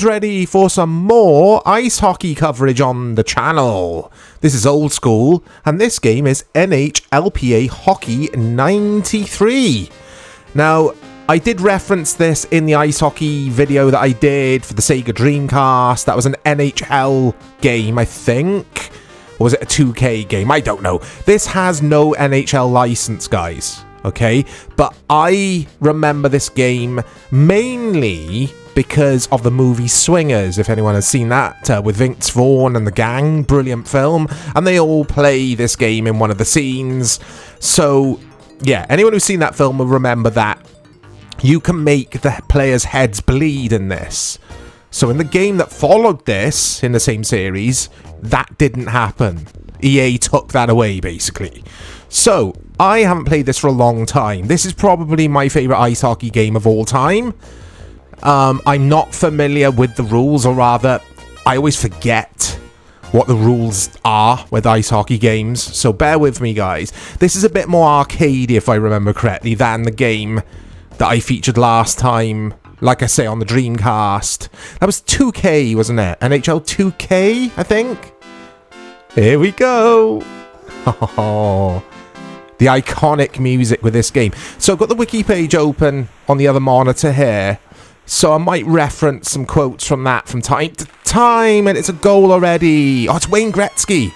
who's ready for some more ice hockey coverage on the channel? This is old school, and this game is NHLPA Hockey 93. Now, I did reference this in the ice hockey video that I did for the Sega Dreamcast. That was an NHL game, I think. Or was it a 2K game? I don't know. This has no NHL license, guys. Okay? But I remember this game mainly because of the movie Swingers, if anyone has seen that, with Vince Vaughn and the gang. Brilliant film. And they all play this game in one of the scenes. So, yeah, anyone who's seen that film will remember that you can make the players' heads bleed in this. So in the game that followed this, in the same series, that didn't happen. EA took that away, basically. So, I haven't played this for a long time. This is probably my favourite ice hockey game of all time. I'm not familiar with the rules, or rather, I always forget what the rules are with ice hockey games. So bear with me, guys. This is a bit more arcadey, if I remember correctly, than the game that I featured last time, like I say, on the Dreamcast. That was 2K, wasn't it? NHL 2K, I think? Here we go! Oh, the iconic music with this game. So I've got the wiki page open on the other monitor here, so I might reference some quotes from that from time to time, and it's a goal already. Oh, it's Wayne Gretzky.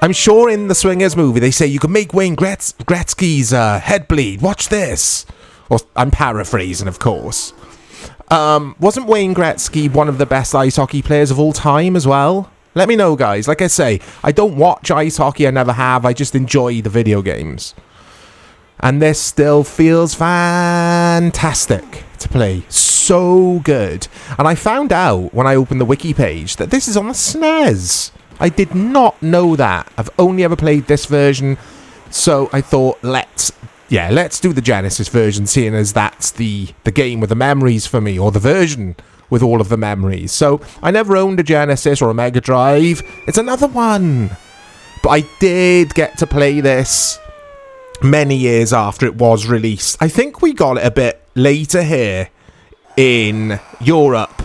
I'm sure in the Swingers movie they say you can make Wayne Gretzky's head bleed. Watch this. Or, I'm paraphrasing, of course. Wasn't Wayne Gretzky one of the best ice hockey players of all time as well? Let me know, guys. Like I say, I don't watch ice hockey. I never have. I just enjoy the video games. And this still feels fantastic to play. So good. And I found out when I opened the wiki page that this is on the SNES. I did not know that. I've only ever played this version, so I thought, let's do the Genesis version, seeing as that's the game with the memories for me, or the version with all of the memories. So I never owned a Genesis or a Mega Drive. It's another one. But I did get to play this many years after it was released. I think we got it a bit later here in Europe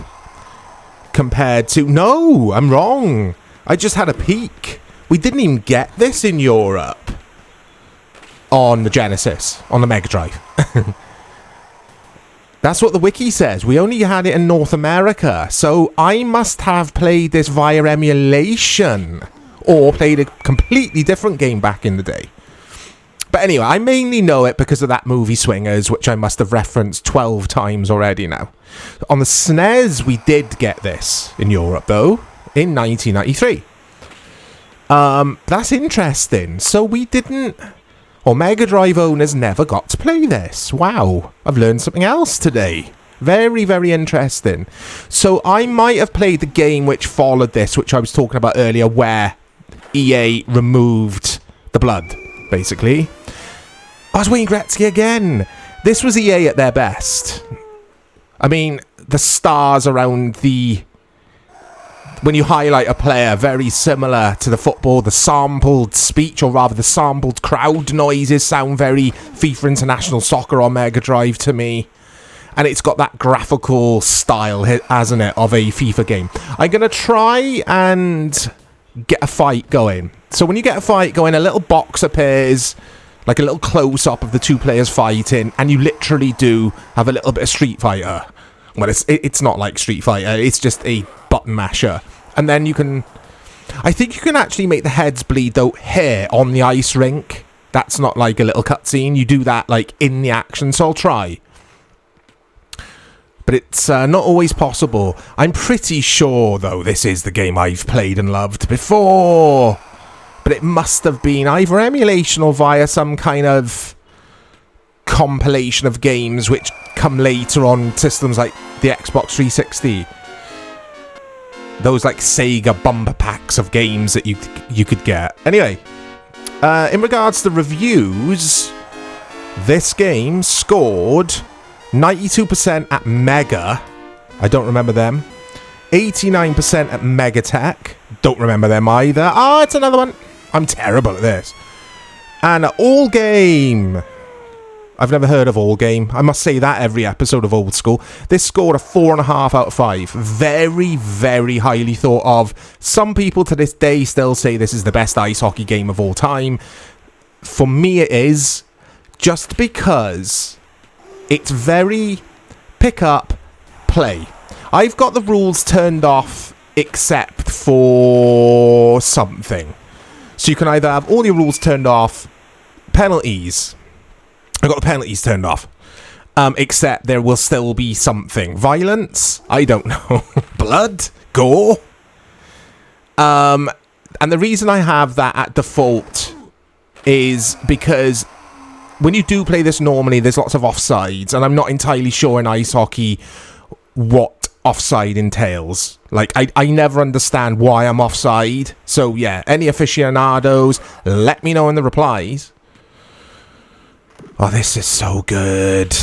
compared to... No, I'm wrong. I just had a peek. We didn't even get this in Europe on the Genesis, on the Mega Drive. That's what the wiki says. We only had it in North America. So I must have played this via emulation, or played a completely different game back in the day. But anyway, I mainly know it because of that movie Swingers, which I must have referenced 12 times already now. On the SNES, we did get this in Europe, though, in 1993. That's interesting. So we didn't... Or Mega Drive owners never got to play this. Wow. I've learned something else today. Very, very interesting. So I might have played the game which followed this, which I was talking about earlier, where EA removed the blood, basically. I was Wayne Gretzky again. This was EA at their best. I mean, the stars around the... When you highlight a player, very similar to the football, the sampled speech, or rather the sampled crowd noises sound very FIFA International Soccer on Mega Drive to me. And it's got that graphical style, hasn't it, of a FIFA game. I'm going to try and get a fight going. So when you get a fight going, a little box appears, like a little close-up of the two players fighting, and you literally do have a little bit of Street Fighter. Well, it's not like Street Fighter, it's just a button masher. And then you can... I think you can actually make the heads bleed, though, here on the ice rink. That's not like a little cutscene. You do that, like, in the action, so I'll try. But it's not always possible. I'm pretty sure, though, this is the game I've played and loved before. But it must have been either emulation or via some kind of compilation of games which come later on systems like the Xbox 360. Those like Sega bumper packs of games that you could get. Anyway, in regards to reviews, this game scored 92% at Mega. I don't remember them. 89% at Megatech. Don't remember them either. Ah, it's another one. I'm terrible at this. And All Game. I've never heard of All Game. I must say that every episode of Old School. This scored a 4.5 out of 5. Very, very highly thought of. Some people to this day still say this is the best ice hockey game of all time. For me it is, just because it's very pick up, play. I've got the rules turned off except for something. So you can either have all your rules turned off, penalties. I've got the penalties turned off. Except there will still be something. Violence? I don't know. Blood? Gore? And the reason I have that at default is because when you do play this normally, there's lots of offsides. And I'm not entirely sure in ice hockey what offside entails. Like, I never understand why I'm offside. So, yeah, any aficionados, let me know in the replies. Oh, this is so good.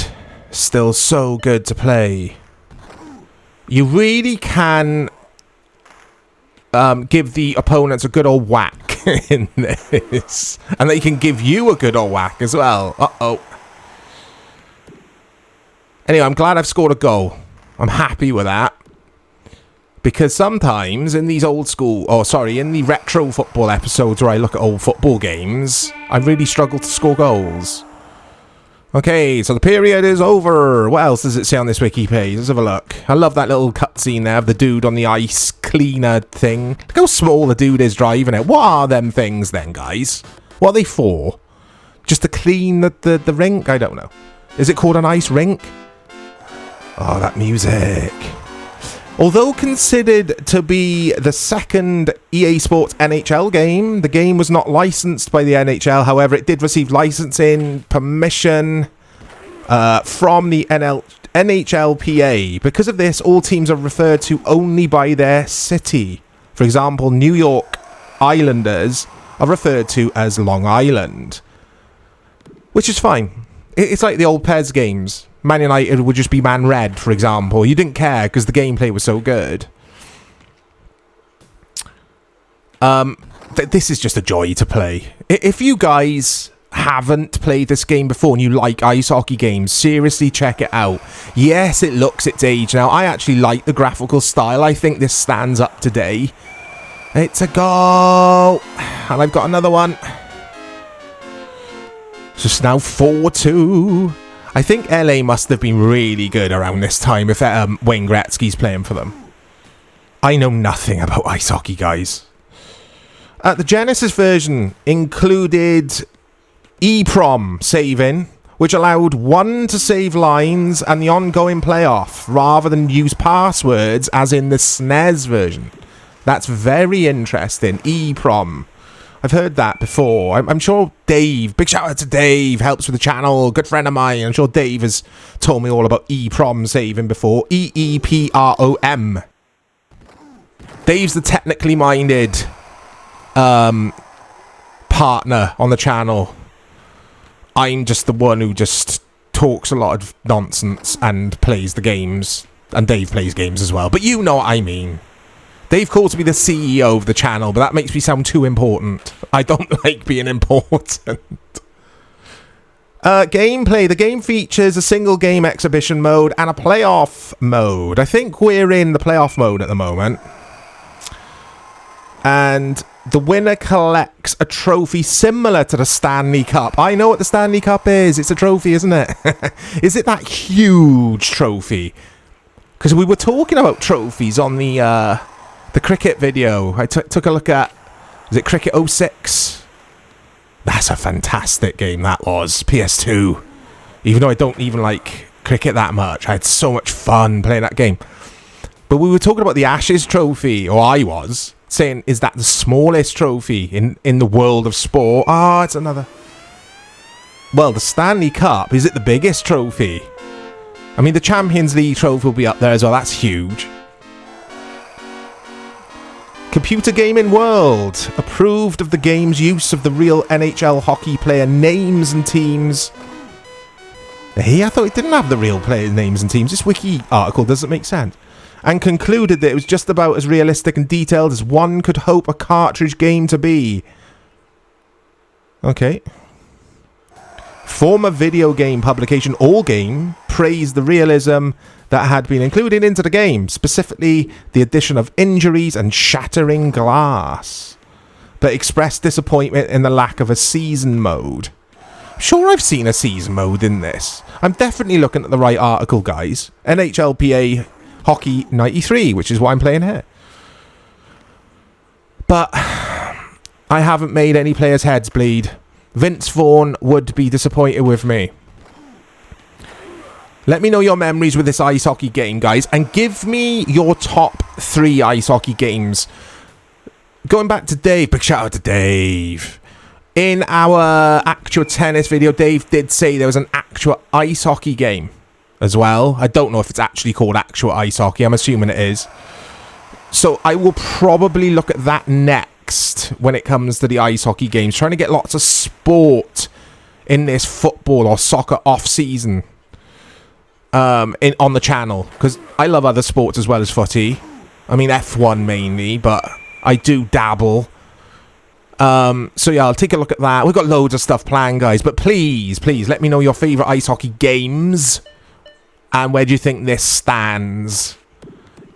Still so good to play. You really can give the opponents a good old whack in this. And they can give you a good old whack as well. Uh-oh. Anyway, I'm glad I've scored a goal. I'm happy with that. Because sometimes in these old school... Oh, sorry, in the retro football episodes where I look at old football games, I really struggle to score goals. Okay, so the period is over. What else does it say on this wiki page? Let's have a look. I love that little cutscene there of the dude on the ice cleaner thing. Look how small the dude is driving it. What are them things then, guys? What are they for? Just to clean the rink? I don't know. Is it called an ice rink? Oh, that music. Although considered to be the second EA Sports NHL game, the game was not licensed by the NHL. However, it did receive licensing permission from the NHLPA. Because of this, all teams are referred to only by their city. For example, New York Islanders are referred to as Long Island, which is fine. It's like the old PES games. Man United would just be Man Red, for example. You didn't care because the gameplay was so good. This is just a joy to play. If you guys haven't played this game before and you like ice hockey games, seriously check it out. Yes, it looks its age now. I actually like the graphical style. I think this stands up today. It's a goal. And I've got another one. So it's now 4-2. I think LA must have been really good around this time if Wayne Gretzky's playing for them. I know nothing about ice hockey, guys. The Genesis version included EEPROM saving, which allowed one to save lines and the ongoing playoff, rather than use passwords as in the SNES version. That's very interesting. EEPROM. I've heard that before. I'm sure Dave, big shout out to Dave, helps with the channel, good friend of mine. I'm sure Dave has told me all about EEPROM saving before. EEPROM. Dave's the technically minded partner on the channel. I'm just the one who just talks a lot of nonsense and plays the games. And Dave plays games as well. But you know what I mean. Dave calls me the CEO of the channel, but that makes me sound too important. I don't like being important. Gameplay. The game features a single game exhibition mode and a playoff mode. I think we're in the playoff mode at the moment. And the winner collects a trophy similar to the Stanley Cup. I know what the Stanley Cup is. It's a trophy, isn't it? Is it that huge trophy? Because we were talking about trophies on the cricket video. I took a look at, was it Cricket 06? That's a fantastic game that was. PS2. Even though I don't even like cricket that much, I had so much fun playing that game. But we were talking about the Ashes trophy, or I was, saying, is that the smallest trophy in the world of sport? Ah, it's another. Well, the Stanley Cup, is it the biggest trophy? I mean, the Champions League trophy will be up there as well. That's huge. Computer Gaming World approved of the game's use of the real NHL hockey player names and teams. Hey, I thought it didn't have the real player names and teams. This wiki article doesn't make sense. And concluded that it was just about as realistic and detailed as one could hope a cartridge game to be. Okay. Former video game publication All Game praised the realism that had been included into the game, specifically the addition of injuries and shattering glass, but expressed disappointment in the lack of a season mode. Sure, I've seen a season mode in this. I'm definitely looking at the right article, guys. NHLPA Hockey 93, which is what I'm playing here. But I haven't made any players' heads bleed. Vince Vaughn would be disappointed with me. Let me know your memories with this ice hockey game, guys, and give me your top 3 ice hockey games. Going back to Dave, big shout out to Dave. In our actual tennis video, Dave did say there was an actual ice hockey game as well. I don't know if it's actually called actual ice hockey. I'm assuming it is. So I will probably look at that next when it comes to the ice hockey games. Trying to get lots of sport in this football or soccer off-season. On the channel, because I love other sports as well as footy. I mean F1 mainly, but I do dabble. So yeah, I'll take a look at that. We've got loads of stuff planned, guys, but please let me know your favourite ice hockey games and where do you think this stands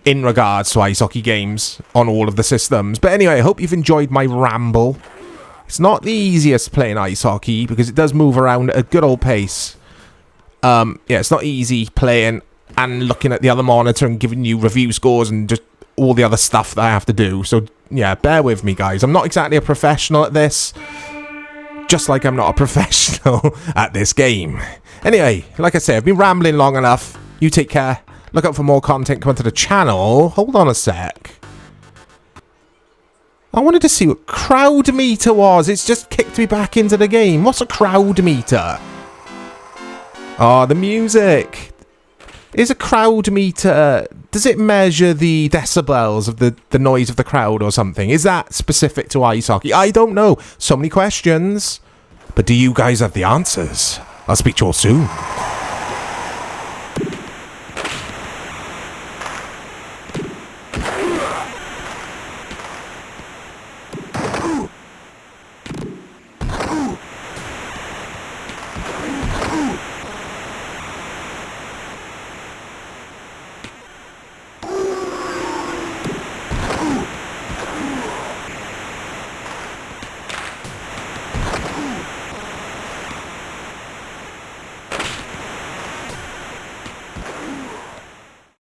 in regards to ice hockey games on all of the systems. But anyway, I hope you've enjoyed my ramble. It's not the easiest playing ice hockey because it does move around at a good old pace. Yeah, it's not easy playing and looking at the other monitor and giving you review scores and just all the other stuff that I have to do. So, yeah, bear with me, guys. I'm not exactly a professional at this. Just like I'm not a professional at this game. Anyway, like I say, I've been rambling long enough. You take care. Look out for more content coming to the channel. Hold on a sec. I wanted to see what crowd meter was. It's just kicked me back into the game. What's a crowd meter? Oh, the music. Is a crowd meter... Does it measure the decibels of the noise of the crowd or something? Is that specific to ice hockey? I don't know. So many questions. But do you guys have the answers? I'll speak to you all soon.